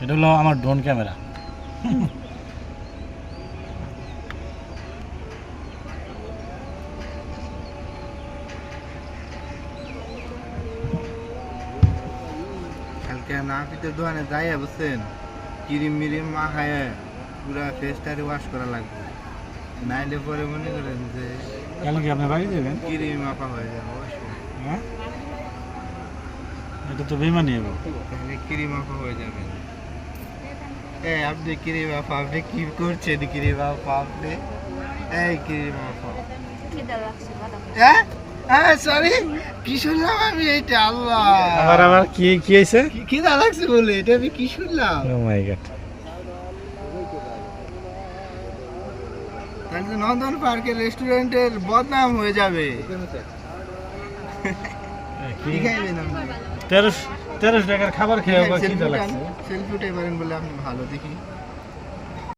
এটা হলো আমার ড্রোন ক্যামেরা। কালকে নাপিতের দোকানে যাই বুঝছেন, ক্রিম মিরিম মাখায় পুরা ফেসটারে ওয়াশ করা লাগবে, নাইলে পরে মনে করেন যে কালকে আপনি বাড়ি যাবেন? ক্রিম মাখা হয়ে যাবে অবশ্যই। হ্যাঁ, এটা তো বেমানি হবে। তাহলে ক্রিম মাখা হয়ে যাবে। আপনি ক্রিম মাখা, আপনি কি করছেন? ক্রিম মাখা আপনি, এই ক্রিম মাখা, সরি কি শুনলাম আমি এইটা? আল্লাহ, আবার কি কি হয়েছে? কি দা লাগছে বলে এটা আমি কি শুনলাম? ও মাই গড। তাহলে নন্দন পার্কের রেস্টুরেন্টের বদনাম হয়ে যাবে। কি খাইবেন আপনি? 1300 টাকার খাবার খেয়ে আবার খিদা লাগছে। সেলফি উঠে পারেন বলে আপনি ভালো দেখি।